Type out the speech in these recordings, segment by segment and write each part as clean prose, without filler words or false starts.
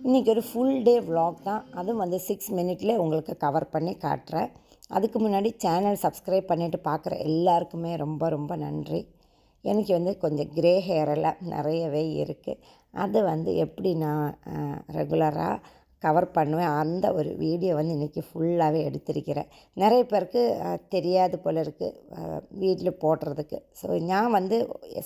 இன்றைக்கி ஒரு full day vlog தான். அதுவும் வந்து 6 மினிட்ல உங்களுக்கு கவர் பண்ணி காட்டுறேன். அதுக்கு முன்னாடி சேனல் சப்ஸ்கிரைப் பண்ணிவிட்டு பார்க்குற எல்லாருக்குமே ரொம்ப ரொம்ப நன்றி. எனக்கு வந்து கொஞ்சம் கிரே ஹேர் எல்லாம் நிறையவே இருக்குது. அது வந்து எப்படி நான் ரெகுலராக கவர் பண்ணுவேன், அந்த ஒரு வீடியோ வந்து இன்றைக்கி ஃபுல்லாகவே எடுத்திருக்கிறேன். நிறைய பேருக்கு தெரியாது போல் இருக்குது வீட்டில் போடுறதுக்கு. ஸோ நான் வந்து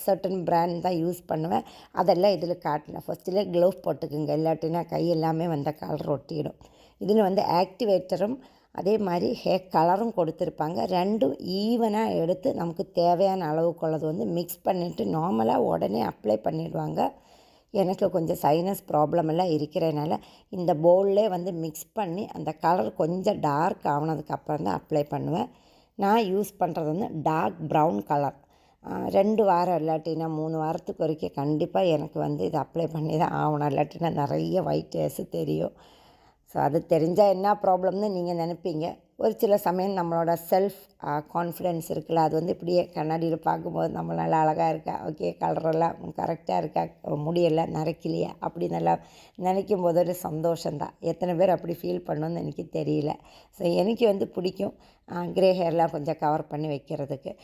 சர்டன் பிராண்ட் தான் யூஸ் பண்ணுவேன். அதெல்லாம் இதில் காட்டல. ஃபஸ்ட்டில் க்ளவுஸ் போட்டுக்குங்க, இல்லாட்டினா கை எல்லாமே வந்த கலர் ஒட்டிடும். இதில் வந்து ஆக்டிவேட்டரும் அதே மாதிரி ஹேர் கலரும் கொடுத்துருப்பாங்க. ரெண்டும் ஈவனாக எடுத்து நமக்கு தேவையான அளவுக்குள்ளது வந்து மிக்ஸ் பண்ணிவிட்டு நார்மலாக உடனே அப்ளை பண்ணிவிடுவாங்க. எனக்கு கொஞ்சம் சைனஸ் ப்ராப்ளம் எல்லாம் இருக்கிறதுனால இந்த பவுல்லே வந்து மிக்ஸ் பண்ணி அந்த கலர் கொஞ்சம் டார்க் ஆனதுக்கப்புறம் தான் அப்ளை பண்ணுவேன். நான் யூஸ் பண்ணுறது வந்து டார்க் ப்ரௌன் கலர். 2 வாரம் இல்லாட்டினா 3 வாரத்துக்கு வரைக்கும் கண்டிப்பாக எனக்கு வந்து இதை அப்ளை பண்ணி தான் ஆகணும், இல்லாட்டினா நிறைய ஒயிட் ஹேர்ஸு தெரியும். ஸோ அது தெரிஞ்சால் என்ன ப்ராப்ளம்னு நீங்கள் நினைப்பீங்க. ஒரு சில சமயம் நம்மளோட செல்ஃப் கான்ஃபிடென்ஸ் இருக்குல்ல, அது வந்து இப்படியே கண்ணாடியில் பார்க்கும்போது நம்ம நல்லா அழகாக இருக்கா, ஓகே கலரெல்லாம் கரெக்டாக இருக்கா, முடியெல்லாம் நரைக்கலையா, அப்படி நல்லா நினைக்கும் போது ஒரு சந்தோஷந்தான். எத்தனை பேர் அப்படி ஃபீல் பண்ணணும்னு எனக்கு தெரியல. ஸோ எனக்கு வந்து பிடிக்கும் க்ரே ஹேர்லாம் கொஞ்சம் கவர் பண்ணி வைக்கிறதுக்கு.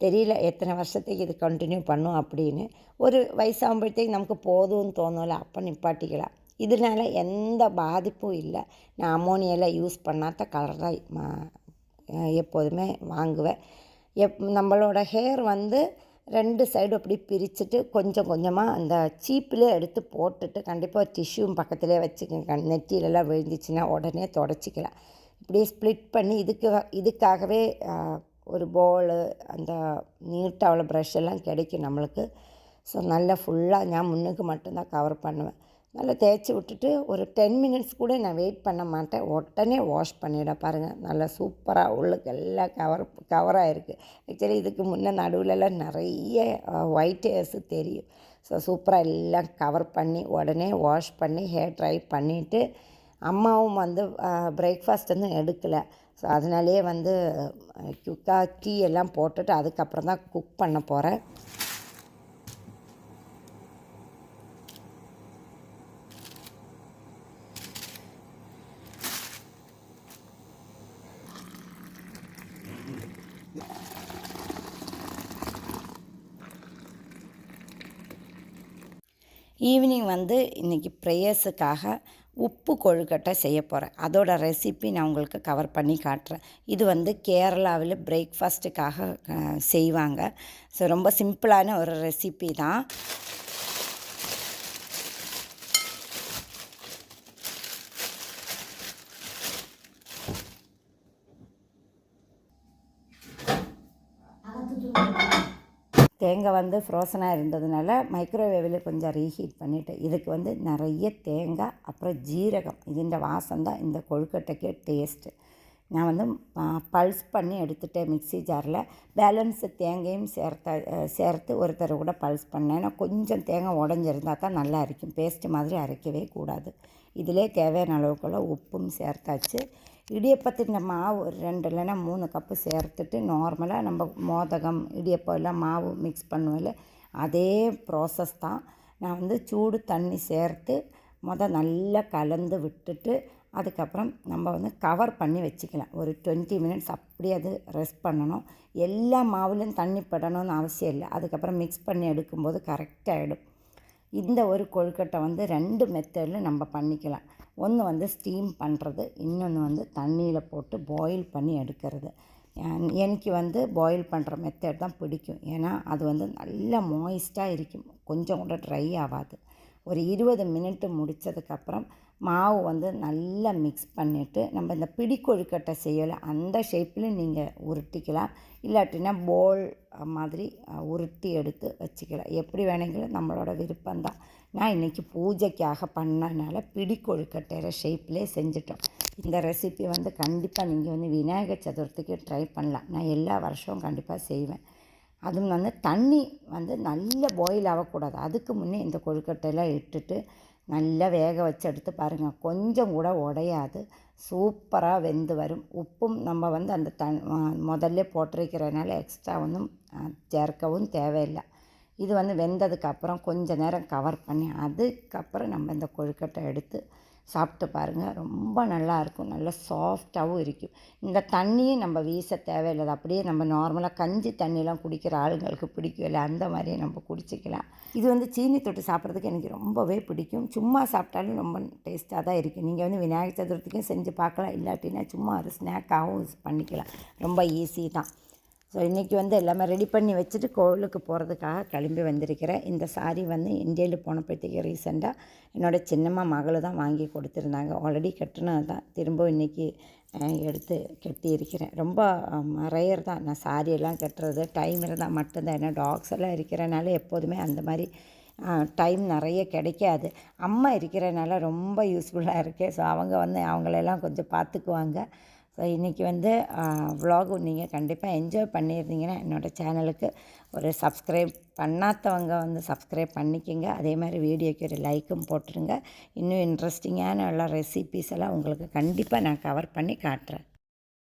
தெரியல எத்தனை வருஷத்துக்கு இது கண்டினியூ பண்ணும் அப்படின்னு. ஒரு வயசாகும்போഴത്തേக்கு நமக்கு போதும்னு தோணும்ல, அப்போ நிப்பாட்டிக்கலாம். இதனால் எந்த பாதிப்பும் இல்லை. நான் அமோனியெல்லாம் யூஸ் பண்ணாத கலர் தான் எப்போதுமே வாங்குவேன். நம்மளோட ஹேர் வந்து 2 சைடும் அப்படி பிரிச்சுட்டு கொஞ்சம் கொஞ்சமாக அந்த சீப்பிலே எடுத்து போட்டுட்டு கண்டிப்பாக டிஷ்யூவும் பக்கத்துலேயே வச்சுக்கோங்க. நெற்றியிலலாம் விழுந்துச்சுன்னா உடனே தொடச்சிக்கலாம். இப்படியே ஸ்ப்ளிட் பண்ணி இதுக்காகவே ஒரு பவுலு, அந்த நீட்டாக ப்ரஷ் எல்லாம் கிடைக்கும் நம்மளுக்கு. ஸோ நல்லா ஃபுல்லாக நான் முன்னுக்கு மட்டும்தான் கவர் பண்ணுவேன். நல்லா தேய்ச்சி விட்டுட்டு ஒரு 10 மினிட்ஸ் கூட நான் வெயிட் பண்ண மாட்டேன். உடனே வாஷ் பண்ணிவிட பாருங்கள். நல்லா சூப்பராக உள்ளுக்கு எல்லாம் கவராக இருக்குது. ஆக்சுவலி இதுக்கு முன்னே நடுவிலலாம் நிறைய ஒயிட் ஹேர்ஸு தெரியும். ஸோ சூப்பராக எல்லாம் கவர் பண்ணி உடனே வாஷ் பண்ணி ஹேர் ட்ரை பண்ணிவிட்டு, அம்மாவும் வந்து பிரேக்ஃபாஸ்ட் வந்து எடுக்கலை. ஸோ அதனாலேயே வந்து குயிக்காக டீ எல்லாம் போட்டுட்டு அதுக்கப்புறம் தான் குக் பண்ண போகிறேன். ஈவினிங் வந்து இன்றைக்கி ப்ரேயர்ஸுக்காக உப்பு கொழுக்கட்டை செய்ய போகிறேன். அதோட ரெசிபி நான் உங்களுக்கு கவர் பண்ணி காட்டுறேன். இது வந்து கேரளாவில் பிரேக்ஃபாஸ்ட்டுக்காக செய்வாங்க. ஸோ ரொம்ப சிம்பிளான ஒரு ரெசிபி தான். தேங்காய் வந்து ஃப்ரோசனாக இருந்ததுனால மைக்ரோவேவில் கொஞ்சம் ரீஹீட் பண்ணிவிட்டு, இதுக்கு வந்து நிறைய தேங்காய் அப்புறம் ஜீரகம், இதுன்ற வாசம் தான் இந்த கொழுக்கட்டைக்கு டேஸ்ட்டு. நான் வந்து பல்ஸ் பண்ணி எடுத்துட்டேன் மிக்ஸி ஜாரில். பேலன்ஸு தேங்காயும் சேர்த்து ஒருத்தர் கூட பல்ஸ் பண்ணேன். ஏன்னா கொஞ்சம் தேங்காய் உடஞ்சிருந்தால் தான் நல்லா இருக்கும். பேஸ்ட்டு மாதிரி அரைக்கவே கூடாது. இதிலே தேவையான அளவுக்குள்ள உப்பும் சேர்த்தாச்சு. இடியப்பத்தின் மாவு ஒரு 2 இல்லைன்னா 3 கப்பு சேர்த்துட்டு நார்மலாக நம்ம மோதகம் இடியப்பம் எல்லாம் மாவு மிக்ஸ் பண்ணுவோம்ல, அதே ப்ராசஸ் தான். நான் வந்து சூடு தண்ணி சேர்த்து நல்லா கலந்து விட்டுட்டு அதுக்கப்புறம் நம்ம வந்து கவர் பண்ணி வச்சுக்கலாம். ஒரு 20 மினிட்ஸ் அப்படியே அது ரெஸ்ட் பண்ணணும். எல்லா மாவுலையும் தண்ணி படணும்னு அவசியம் இல்லை. அதுக்கப்புறம் மிக்ஸ் பண்ணி எடுக்கும்போது கரெக்டாகிடும். இந்த ஒரு கொழுக்கட்டை வந்து 2 மெத்தடில் நம்ம பண்ணிக்கலாம். ஒன்று வந்து ஸ்டீம் பண்ணுறது, இன்னொன்று வந்து தண்ணியில் போட்டு பாயில் பண்ணி எடுக்கிறது. எனக்கு வந்து பாயில் பண்ணுற மெத்தட் தான் பிடிக்கும். ஏன்னா அது வந்து நல்லா மாய்ஸ்ட்டாக இருக்கும், கொஞ்சம் கூட ட்ரை ஆகாது. ஒரு 20 மினிட்டு முடித்ததுக்கப்புறம் மாவு வந்து நல்லா மிக்ஸ் பண்ணிவிட்டு நம்ம இந்த பிடி கொழுக்கட்டை செய்யலை அந்த ஷேப்பில் நீங்கள் உருட்டிக்கலாம். இல்லாட்டினா போல் மாதிரி உருட்டி எடுத்து வச்சுக்கலாம். எப்படி வேணுங்களும் நம்மளோட விருப்பம்தான். நான் இன்றைக்கி பூஜைக்காக பண்ணனால பிடி கொழுக்கட்டைற ஷேப்லேயே செஞ்சிட்டோம். இந்த ரெசிபி வந்து கண்டிப்பாக நீங்கள் வந்து விநாயகர் சதுர்த்திக்கு ட்ரை பண்ணலாம். நான் எல்லா வருஷமும் கண்டிப்பாக செய்வேன். அதுவும் வந்து தண்ணி வந்து நல்ல பாயில் ஆகக்கூடாது. அதுக்கு முன்னே இந்த கொழுக்கட்டையெல்லாம் இட்டுட்டு நல்லா வேக வச்சு எடுத்து பாருங்கள். கொஞ்சம் கூட உடையாது, சூப்பராக வெந்து வரும். உப்பும் நம்ம வந்து அந்த முதல்ல போட்டிருக்கிறதுனால எக்ஸ்ட்ரா ஒன்றும் சேர்க்கவும் தேவையில்லை. இது வந்து வெந்ததுக்கப்புறம் கொஞ்சம் நேரம் கவர் பண்ணி அதுக்கப்புறம் நம்ம இந்த கொழுக்கட்டை எடுத்து சாப்பிட்டு பாருங்கள். ரொம்ப நல்லாயிருக்கும். நல்லா சாஃப்டாகவும் இருக்கும். இந்த தண்ணியும் நம்ம வீச தேவையில்லை. அப்படியே நம்ம நார்மலாக கஞ்சி தண்ணிலாம் குடிக்கிற ஆளுங்களுக்கு பிடிக்கும்ல, அந்த மாதிரியே நம்ம குடிச்சிக்கலாம். இது வந்து சீனி தொட்டு சாப்பிட்றதுக்கு எனக்கு ரொம்பவே பிடிக்கும். சும்மா சாப்பிட்டாலும் ரொம்ப டேஸ்ட்டாக தான் இருக்குது. நீங்கள் வந்து விநாயகர் சதுர்த்திக்கும் செஞ்சு பார்க்கலாம், இல்லாட்டினா சும்மா ஒரு ஸ்நாக்காகவும் பண்ணிக்கலாம். ரொம்ப ஈஸி தான். ஸோ இன்றைக்கி வந்து எல்லாமே ரெடி பண்ணி வச்சுட்டு கோவிலுக்கு போகிறதுக்காக கிளம்பி வந்திருக்கிறேன். இந்த சாரீ வந்து இந்தியாவில் போனப்போதைக்கு ரீசெண்டாக என்னோடய சின்னம்மா மகள் தான் வாங்கி கொடுத்துருந்தாங்க. ஆல்ரெடி கட்டினது தான், திரும்ப இன்றைக்கி எடுத்து கட்டியிருக்கிறேன். ரொம்ப ரேர் தான் நான் சாரியெல்லாம் கட்டுறது. டைம் இருந்தால் மட்டும்தான். ஏன்னா டாக்ஸ் எல்லாம் இருக்கிறனால எப்போதுமே அந்த மாதிரி டைம் நிறைய கிடைக்காது. அம்மா இருக்கிறனால ரொம்ப யூஸ்ஃபுல்லாக இருக்குது. ஸோ அவங்க வந்து அவங்களெல்லாம் கொஞ்சம் பார்த்துக்குவாங்க. ஸோ இன்றைக்கி வந்து விலாக் நீங்கள் கண்டிப்பாக என்ஜாய் பண்ணியிருந்தீங்கன்னா என்னோடய சேனலுக்கு ஒரு சப்ஸ்கிரைப் பண்ணாதவங்க வந்து சப்ஸ்கிரைப் பண்ணிக்கோங்க. அதே மாதிரி வீடியோக்கு ஒரு லைக்கும் போட்டுருங்க. இன்னும் இன்ட்ரெஸ்டிங்கான உள்ள ரெசிபீஸ் எல்லாம் உங்களுக்கு கண்டிப்பாக நான் கவர் பண்ணி காட்டுறேன்.